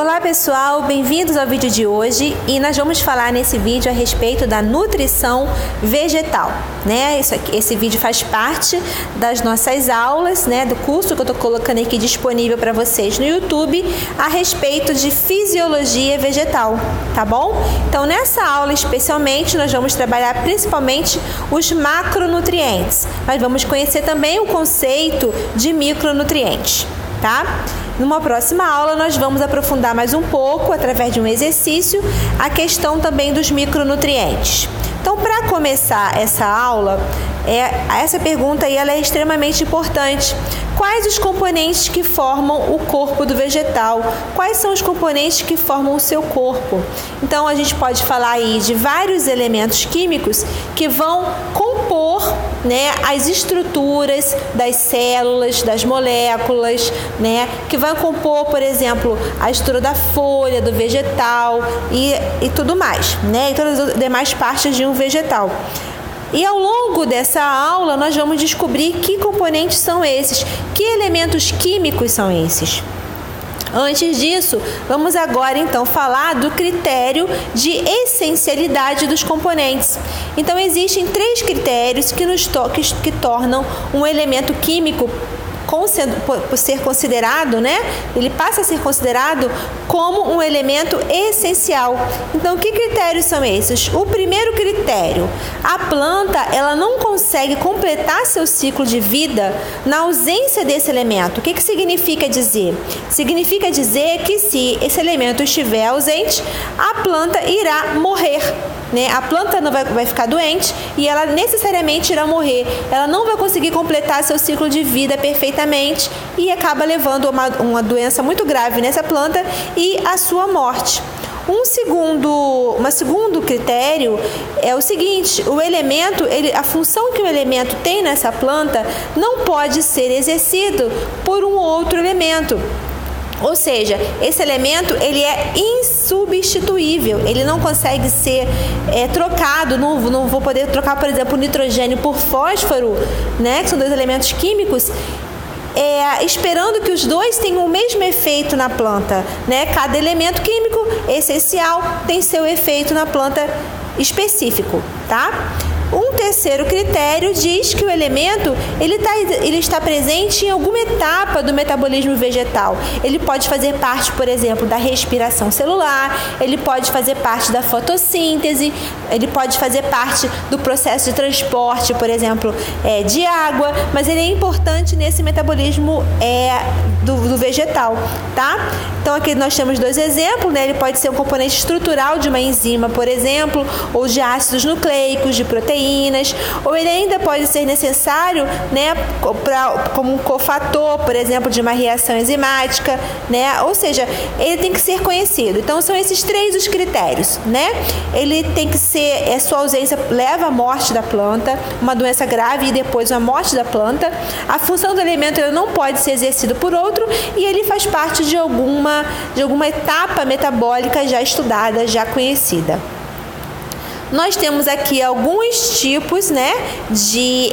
Olá pessoal, bem-vindos ao vídeo de hoje e nós vamos falar nesse vídeo a respeito da nutrição vegetal, né? Esse vídeo faz parte das nossas aulas, né? Do curso que eu estou colocando aqui disponível para vocês no YouTube a respeito de fisiologia vegetal, tá bom? Então nessa aula especialmente nós vamos trabalhar principalmente os macronutrientes, mas vamos conhecer também o conceito de micronutrientes, tá? Numa próxima aula nós vamos aprofundar mais um pouco, através de um exercício, a questão também dos micronutrientes. Então, para começar essa aula, essa pergunta aí ela é extremamente importante. Quais os componentes que formam o corpo do vegetal? Quais são os componentes que formam o seu corpo? Então, a gente pode falar aí de vários elementos químicos que vão compor, né, as estruturas das células, das moléculas, né, que vai compor, por exemplo, a estrutura da folha, do vegetal e tudo mais, né, e todas as demais partes de um vegetal. E ao longo dessa aula nós vamos descobrir que componentes são esses, que elementos químicos são esses. Antes disso, vamos agora então falar do critério de essencialidade dos componentes. Então existem 3 critérios que tornam um elemento químico, por ser considerado, né? Ele passa a ser considerado como um elemento essencial. Então, que critérios são esses? O primeiro critério: a planta ela não consegue completar seu ciclo de vida na ausência desse elemento. O que significa dizer? Significa dizer que se esse elemento estiver ausente, a planta irá morrer, né? A planta não vai ficar doente e ela necessariamente irá morrer. Ela não vai conseguir completar seu ciclo de vida perfeitamente e acaba levando uma doença muito grave nessa planta e a sua morte. Um segundo critério é o seguinte: o elemento, a função que o elemento tem nessa planta não pode ser exercido por um outro elemento. Ou seja, esse elemento ele é insubstituível, ele não consegue ser trocado, não vou poder trocar, por exemplo, o nitrogênio por fósforo, né, que são 2 elementos químicos, esperando que os dois tenham o mesmo efeito na planta, né? Cada elemento químico essencial tem seu efeito na planta específico, tá? Um terceiro critério diz que o elemento ele está presente em alguma etapa do metabolismo vegetal. Ele pode fazer parte, por exemplo, da respiração celular, ele pode fazer parte da fotossíntese, ele pode fazer parte do processo de transporte, por exemplo, de água, mas ele é importante nesse metabolismo do vegetal, tá? Então aqui nós temos 2 exemplos, né? Ele pode ser um componente estrutural de uma enzima, por exemplo, ou de ácidos nucleicos, de proteínas, ou ele ainda pode ser necessário, né, como um cofator, por exemplo, de uma reação enzimática, né? Ou seja, ele tem que ser conhecido. Então são esses 3 os critérios, né? Ele tem que ser, sua ausência leva à morte da planta, uma doença grave e depois a morte da planta. A função do elemento ele não pode ser exercido por outro e ele faz parte de alguma etapa metabólica já estudada, já conhecida. Nós temos aqui alguns tipos, né, de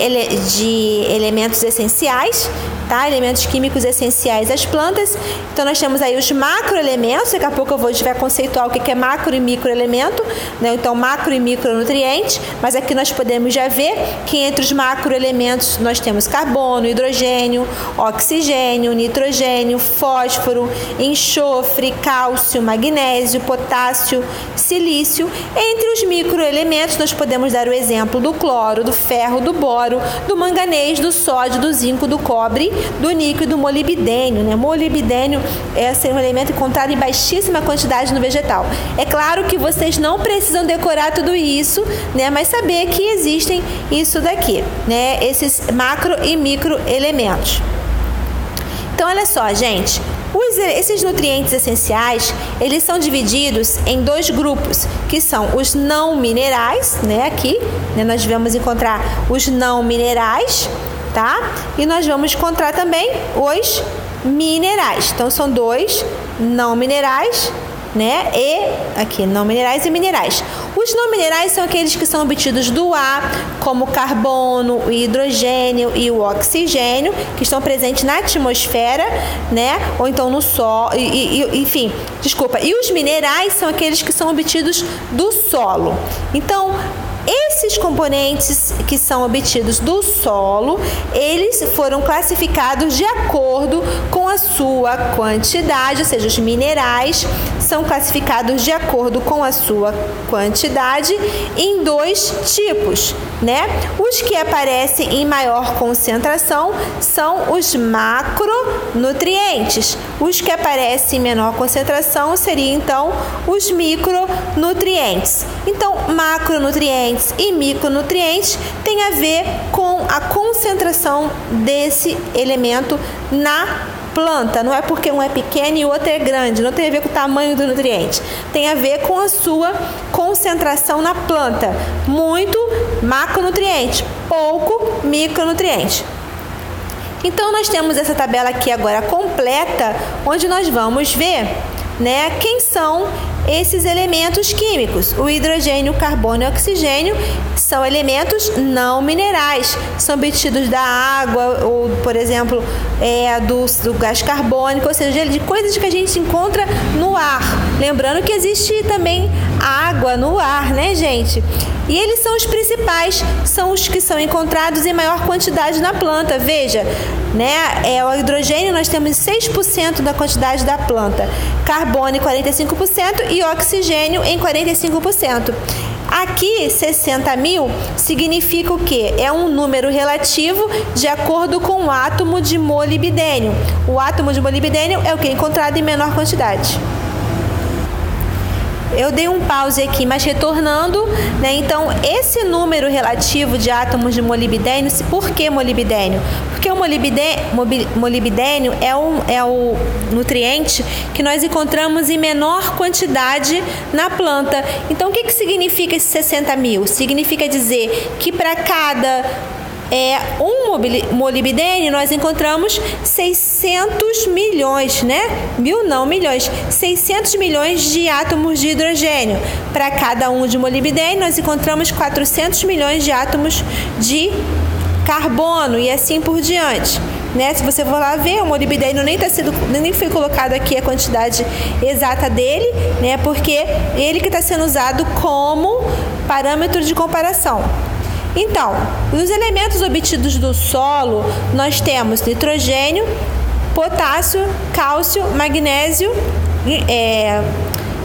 elementos essenciais, tá? Elementos químicos essenciais às plantas. Então nós temos aí os macroelementos, daqui a pouco a gente vai conceituar o que é macro e microelemento, né? Então macro e micronutrientes, mas aqui nós podemos já ver que entre os macroelementos nós temos carbono, hidrogênio, oxigênio, nitrogênio, fósforo, enxofre, cálcio, magnésio, potássio, silício. Entre os microelementos nós podemos dar o exemplo do cloro, do ferro, do boro, do manganês, do sódio, do zinco, do cobre, do níquel e do molibdênio, né? Molibdênio é um elemento encontrado em baixíssima quantidade no vegetal. É claro que vocês não precisam decorar tudo isso, né? Mas saber que existem isso daqui, né? Esses macro e micro elementos. Então, olha só, gente. Esses nutrientes essenciais, eles são divididos em 2 grupos, que são os não minerais, né? Aqui, né, nós vamos encontrar os não minerais, tá? E nós vamos encontrar também os minerais. Então, são 2 não minerais, né? E aqui, não minerais e minerais. Os não minerais são aqueles que são obtidos do ar, como o carbono, o hidrogênio e o oxigênio, que estão presentes na atmosfera, né? Ou então no solo, enfim, desculpa. E os minerais são aqueles que são obtidos do solo. Então, esses componentes que são obtidos do solo, eles foram classificados de acordo com a sua quantidade, ou seja, os minerais são classificados de acordo com a sua quantidade em dois tipos, né? Os que aparecem em maior concentração são os macronutrientes. Os que aparecem em menor concentração seriam, então, os micronutrientes. Então, macronutrientes e micronutrientes têm a ver com a concentração desse elemento na planta. Não é porque um é pequeno e o outro é grande, não tem a ver com o tamanho do nutriente, tem a ver com a sua concentração na planta. Muito macronutriente, pouco micronutriente. Então nós temos essa tabela aqui agora completa, onde nós vamos ver, né, quem são esses elementos químicos. O hidrogênio, o carbono e o oxigênio são elementos não minerais, são obtidos da água ou, por exemplo, do gás carbônico, ou seja, de coisas que a gente encontra no ar. Lembrando que existe também água no ar, né, gente? E eles são os principais, são os que são encontrados em maior quantidade na planta. Veja, né? O hidrogênio nós temos 6% da quantidade da planta, carbono em 45% e oxigênio em 45%. Aqui, 60 mil significa o quê? É um número relativo de acordo com o átomo de molibdênio. O átomo de molibdênio é o que é encontrado em menor quantidade. Eu dei um pause aqui, mas retornando, né? Então, esse número relativo de átomos de molibdênio, por que molibdênio? Porque o molibdênio é o nutriente que nós encontramos em menor quantidade na planta. Então, o que significa esse 60 mil? Significa dizer que para cada molibdênio nós encontramos 600 milhões, né? Mil não, milhões. 600 milhões de átomos de hidrogênio. Para cada um de molibdênio nós encontramos 400 milhões de átomos de carbono e assim por diante, né? Se você for lá ver, o molibdênio nem foi colocado aqui a quantidade exata dele, né? Porque ele que está sendo usado como parâmetro de comparação. Então, nos elementos obtidos do solo, nós temos nitrogênio, potássio, cálcio, magnésio,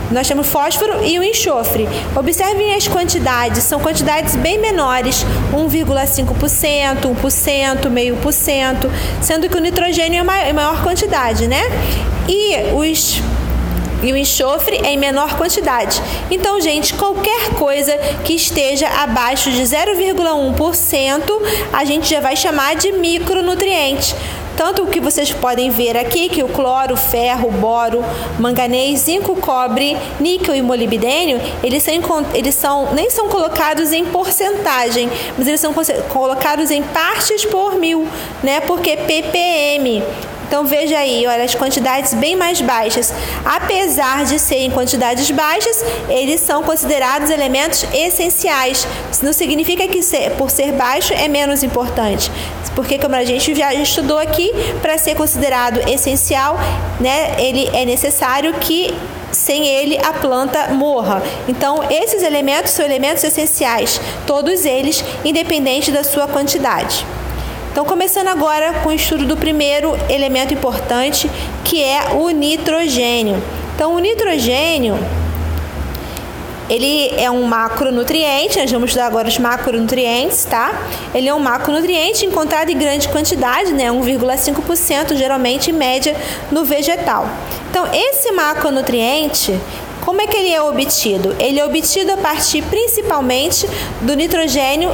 nós temos fósforo e o enxofre. Observem as quantidades, são quantidades bem menores, 1,5%, 1%, 0,5%, sendo que o nitrogênio é maior quantidade, né? E o enxofre é em menor quantidade. Então, gente, qualquer coisa que esteja abaixo de 0,1%, a gente já vai chamar de micronutriente. Tanto que vocês podem ver aqui que o cloro, ferro, boro, manganês, zinco, cobre, níquel e molibdênio, eles nem são colocados em porcentagem, mas eles são colocados em partes por mil, né? Porque ppm. Então, veja aí, olha, as quantidades bem mais baixas. Apesar de serem quantidades baixas, eles são considerados elementos essenciais. Isso não significa que por ser baixo é menos importante. Porque, como a gente já estudou aqui, para ser considerado essencial, né, ele é necessário que sem ele a planta morra. Então, esses elementos são elementos essenciais, todos eles, independente da sua quantidade. Então, começando agora com o estudo do primeiro elemento importante, que é o nitrogênio. Então, o nitrogênio, ele é um macronutriente, nós vamos estudar agora os macronutrientes, tá? Ele é um macronutriente encontrado em grande quantidade, né? 1,5% geralmente em média no vegetal. Então, esse macronutriente, como é que ele é obtido? Ele é obtido a partir principalmente do nitrogênio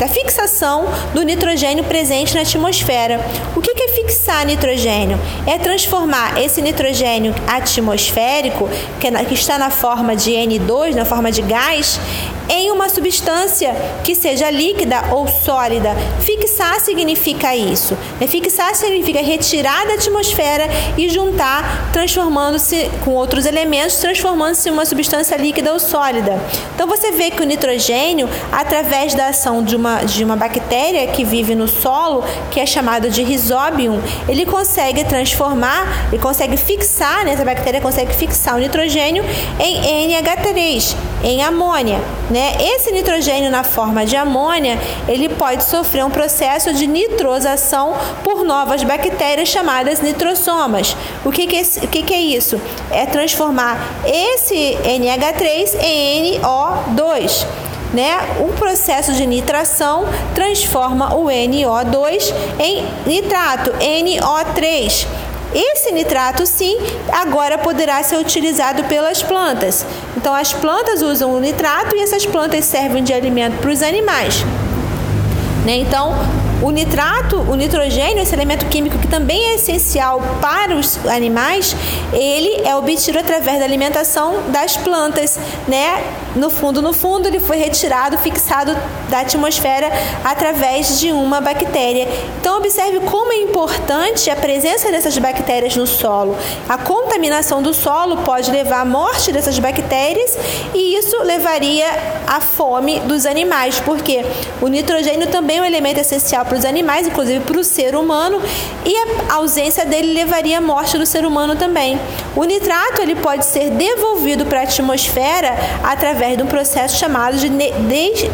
da fixação do nitrogênio presente na atmosfera. O que é fixar nitrogênio? É transformar esse nitrogênio atmosférico, que está na forma de N2, na forma de gás, em uma substância que seja líquida ou sólida. Fixar significa isso. Fixar significa retirar da atmosfera e juntar, transformando-se com outros elementos, transformando-se em uma substância líquida ou sólida. Então você vê que o nitrogênio, através da ação de uma bactéria que vive no solo, que é chamada de Rhizobium, ele consegue transformar, ele consegue fixar, essa bactéria consegue fixar o nitrogênio em NH3, em amônia. Esse nitrogênio na forma de amônia, ele pode sofrer um processo de nitrosação por novas bactérias chamadas nitrosomas. O que é isso? É transformar esse NH3 em NO2. Um processo de nitração transforma o NO2 em nitrato, NO3. Esse nitrato, sim, agora poderá ser utilizado pelas plantas. Então, as plantas usam o nitrato e essas plantas servem de alimento para os animais. Então, o nitrogênio, esse elemento químico que também é essencial para os animais, ele é obtido através da alimentação das plantas, No fundo, ele foi retirado, fixado da atmosfera através de uma bactéria. Então, observe como é importante a presença dessas bactérias no solo. A contaminação do solo pode levar à morte dessas bactérias e isso levaria à fome dos animais, porque o nitrogênio também é um elemento essencial para os animais, inclusive para o ser humano, e a ausência dele levaria à morte do ser humano também. O nitrato ele pode ser devolvido para a atmosfera através de um processo chamado de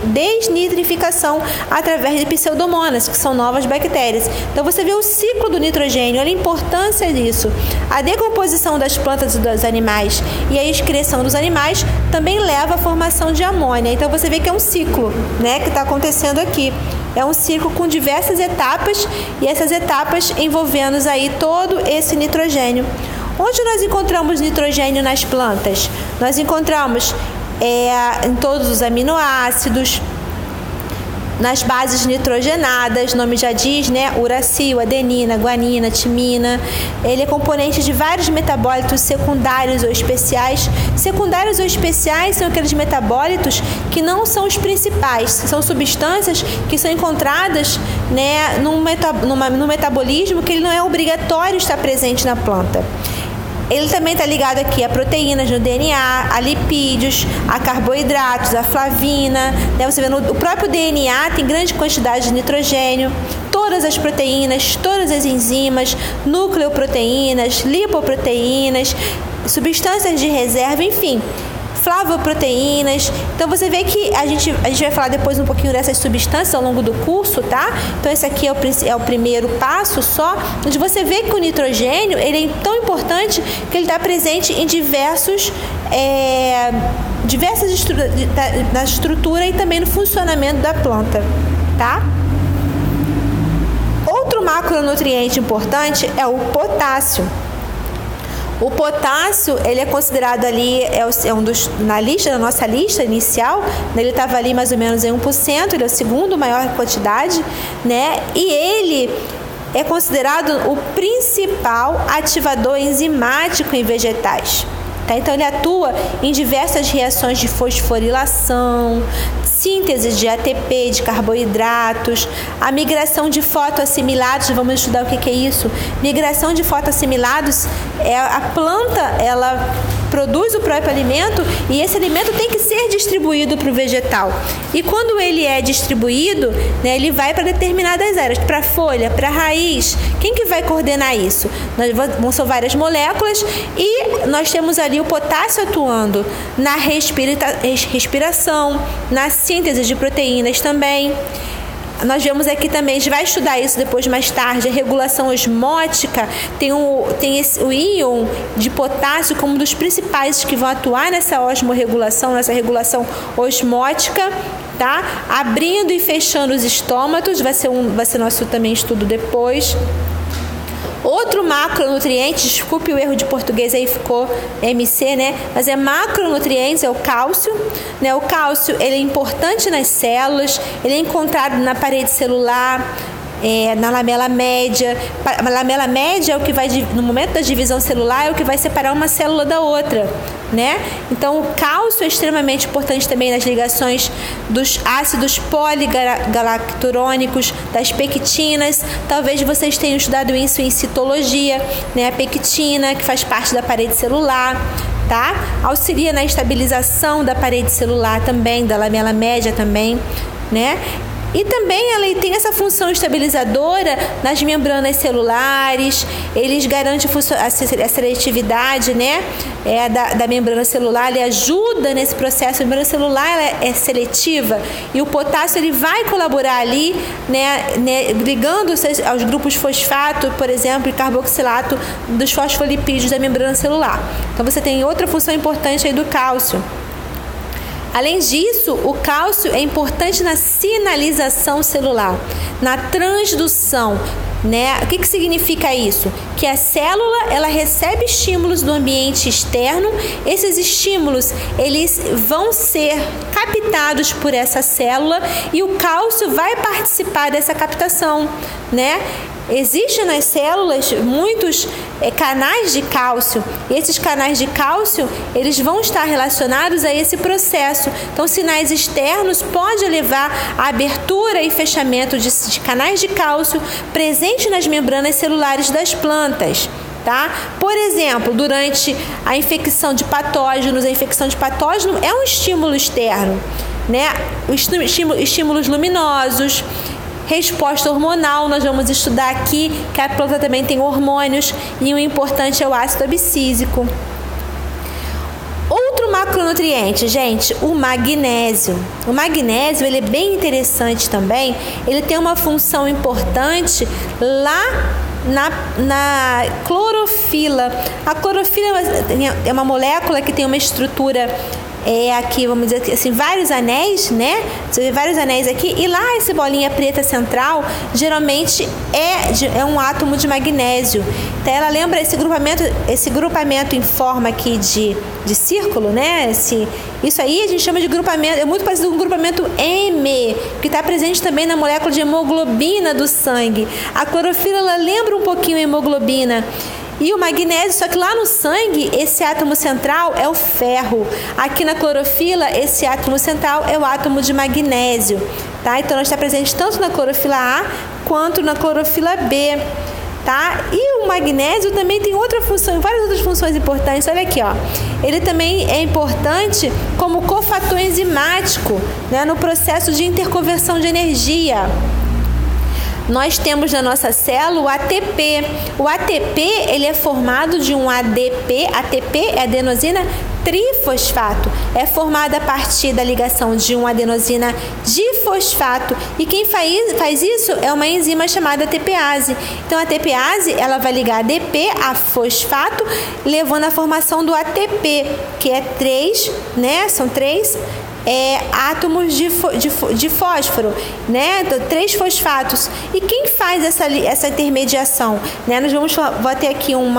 desnitrificação, através de pseudomonas, que são novas bactérias. Então você vê o ciclo do nitrogênio, olha a importância disso. A decomposição das plantas e dos animais e a excreção dos animais também leva à formação de amônia. Então você vê que é um ciclo, que está acontecendo aqui. É um ciclo com diversas etapas e essas etapas envolvendo aí todo esse nitrogênio. Onde nós encontramos nitrogênio nas plantas? Nós encontramos em todos os aminoácidos, nas bases nitrogenadas, o nome já diz, uracil, adenina, guanina, timina. Ele é componente de vários metabólitos secundários ou especiais. Secundários ou especiais são aqueles metabólitos que não são os principais, são substâncias que são encontradas no metabolismo, que ele não é obrigatório estar presente na planta. Ele também está ligado aqui a proteínas no DNA, a lipídios, a carboidratos, a flavina. Você vê o próprio DNA tem grande quantidade de nitrogênio. Todas as proteínas, todas as enzimas, nucleoproteínas, lipoproteínas, substâncias de reserva, enfim. Flavoproteínas. Então você vê que a gente vai falar depois um pouquinho dessas substâncias ao longo do curso, tá? Então esse aqui é o primeiro passo só, onde você vê que o nitrogênio ele é tão importante que ele está presente em diversas na estrutura e também no funcionamento da planta, tá? Outro macronutriente importante é o potássio. O potássio, ele é considerado ali, na nossa lista inicial, ele estava ali mais ou menos em 1%, ele é o segundo maior quantidade, E ele é considerado o principal ativador enzimático em vegetais. Então, ele atua em diversas reações de fosforilação, síntese de ATP, de carboidratos, a migração de fotoassimilados. Vamos estudar o que é isso. Migração de fotoassimilados a planta, ela produz o próprio alimento e esse alimento tem que ser distribuído para o vegetal. E quando ele é distribuído, ele vai para determinadas áreas, para a folha, para a raiz. Quem que vai coordenar isso? São várias moléculas e nós temos ali o potássio atuando na respiração, na síntese de proteínas também. Nós vemos aqui também, a gente vai estudar isso depois mais tarde, a regulação osmótica, tem o íon de potássio como um dos principais que vão atuar nessa osmorregulação, nessa regulação osmótica, tá? Abrindo e fechando os estômatos, vai ser nosso também estudo depois. Outro macronutriente, desculpe o erro de português aí, ficou MC, né? Mas é macronutrientes, é o cálcio, né? O cálcio, ele é importante nas células, ele é encontrado na parede celular, na lamela média. A lamela média é o que vai, no momento da divisão celular, é o que vai separar uma célula da outra, né? Então, o cálcio é extremamente importante também nas ligações dos ácidos poligalacturônicos, das pectinas. Talvez vocês tenham estudado isso em citologia, né? A pectina, que faz parte da parede celular, tá? Auxilia na estabilização da parede celular também, da lamela média também, né? E também ela tem essa função estabilizadora nas membranas celulares. Eles garantem a seletividade, né, da membrana celular. Ele ajuda nesse processo. A membrana celular ela é seletiva e o potássio ele vai colaborar ali, né, ligando aos grupos fosfato, por exemplo, e carboxilato dos fosfolipídios da membrana celular. Então você tem outra função importante aí do cálcio. Além disso, o cálcio é importante na sinalização celular, na transdução, né? O que significa isso? Que a célula ela recebe estímulos do ambiente externo. Esses estímulos eles vão ser captados por essa célula e o cálcio vai participar dessa captação, né? Existem nas células muitos canais de cálcio e esses canais de cálcio eles vão estar relacionados a esse processo. Então, sinais externos podem levar à abertura e fechamento de canais de cálcio presentes nas membranas celulares das plantas. Tá? Por exemplo, durante a infecção de patógenos, a infecção de patógeno é um estímulo externo, né? Estímulos luminosos, resposta hormonal, nós vamos estudar aqui que a planta também tem hormônios e o importante é o ácido abscísico. Outro macronutriente, gente, o magnésio. O magnésio ele é bem interessante também, ele tem uma função importante lá na clorofila. A clorofila é uma molécula que tem uma estrutura aqui, vamos dizer assim, vários anéis, né? Você vê vários anéis aqui e lá essa bolinha preta central geralmente é um átomo de magnésio. Então ela lembra esse grupamento em forma aqui de círculo, né? Isso aí a gente chama de grupamento, é muito parecido com o grupamento M, que está presente também na molécula de hemoglobina do sangue. A clorofila ela lembra um pouquinho a hemoglobina. E o magnésio, só que lá no sangue, esse átomo central é o ferro. Aqui na clorofila, esse átomo central é o átomo de magnésio. Tá? Então, está presente tanto na clorofila A quanto na clorofila B. Tá? E o magnésio também tem outra função, várias outras funções importantes. Olha aqui, ó. Ele também é importante como cofator enzimático, né, no processo de interconversão de energia. Nós temos na nossa célula o ATP. O ATP ele é formado de um ADP. ATP é adenosina trifosfato. É formada a partir da ligação de uma adenosina difosfato. E quem faz isso é uma enzima chamada ATPase. Então a ATPase ela vai ligar ADP a fosfato, levando à formação do ATP, que é 3, né? São 3 átomos de fósforo, né? 3 fosfatos. E quem faz essa intermediação? Né? Nós vou ter aqui um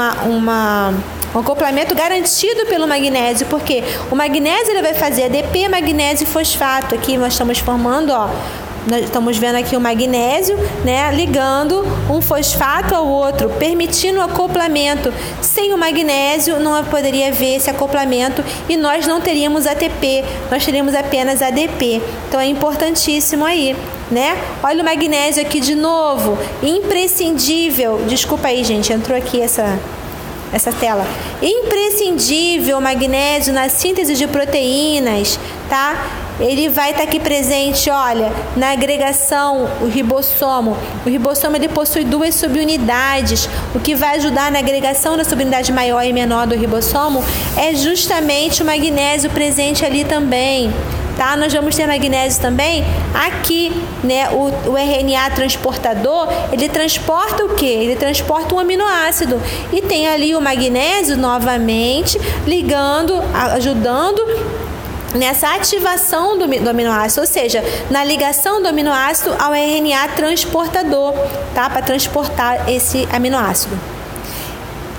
acoplamento garantido pelo magnésio, porque o magnésio ele vai fazer ADP, magnésio e fosfato. Aqui nós estamos formando, ó. Nós estamos vendo aqui o magnésio, né, ligando um fosfato ao outro, permitindo o acoplamento. Sem o magnésio não poderia haver esse acoplamento e nós não teríamos ATP, nós teríamos apenas ADP. Então é importantíssimo aí, né? Olha o magnésio aqui de novo, imprescindível. Desculpa aí, gente, entrou aqui essa tela. Imprescindível o magnésio na síntese de proteínas, tá? Ele vai estar aqui presente, olha, na agregação, o ribossomo. O ribossomo ele possui 2 subunidades. O que vai ajudar na agregação da subunidade maior e menor do ribossomo é justamente o magnésio presente ali também. Tá? Nós vamos ter magnésio também aqui, né? O RNA transportador, ele transporta o quê? Ele transporta um aminoácido. E tem ali o magnésio novamente ligando, ajudando nessa ativação do aminoácido, ou seja, na ligação do aminoácido ao RNA transportador, tá? Para transportar esse aminoácido.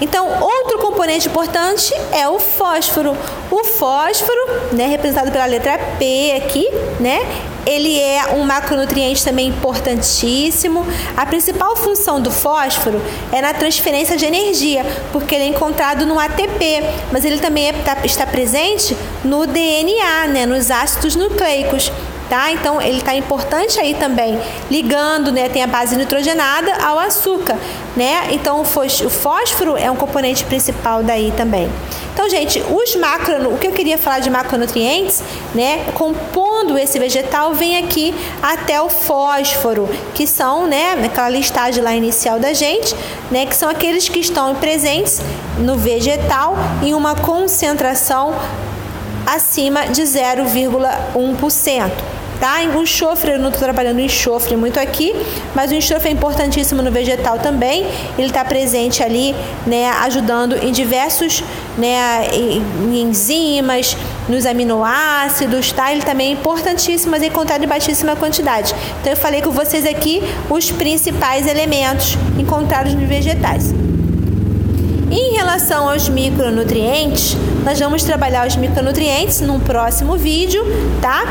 Então, outro componente importante é o fósforo. O fósforo, né, representado pela letra P aqui, né? Ele é um macronutriente também importantíssimo. A principal função do fósforo é na transferência de energia, porque ele é encontrado no ATP, mas ele também está presente no DNA, né, nos ácidos nucleicos. Tá? Então, ele está importante aí também, ligando, né, tem a base nitrogenada ao açúcar, né? Então, o fósforo é um componente principal daí também. Então, gente, o que eu queria falar de macronutrientes, né, compondo esse vegetal, vem aqui até o fósforo, que são, né, naquela listagem lá inicial da gente, né, que são aqueles que estão presentes no vegetal em uma concentração acima de 0,1%. Tá? Em enxofre, eu não estou trabalhando enxofre muito aqui, mas o enxofre é importantíssimo no vegetal também. Ele está presente ali, né, ajudando em diversos, né, em enzimas, nos aminoácidos, tá? Ele também é importantíssimo, mas é encontrado em baixíssima quantidade. Então, eu falei com vocês aqui os principais elementos encontrados nos vegetais. Em relação aos micronutrientes, nós vamos trabalhar os micronutrientes num próximo vídeo, tá?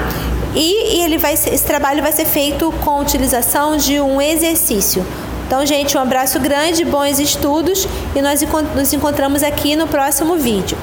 E esse trabalho vai ser feito com a utilização de um exercício. Então, gente, um abraço grande, bons estudos e nós nos encontramos aqui no próximo vídeo.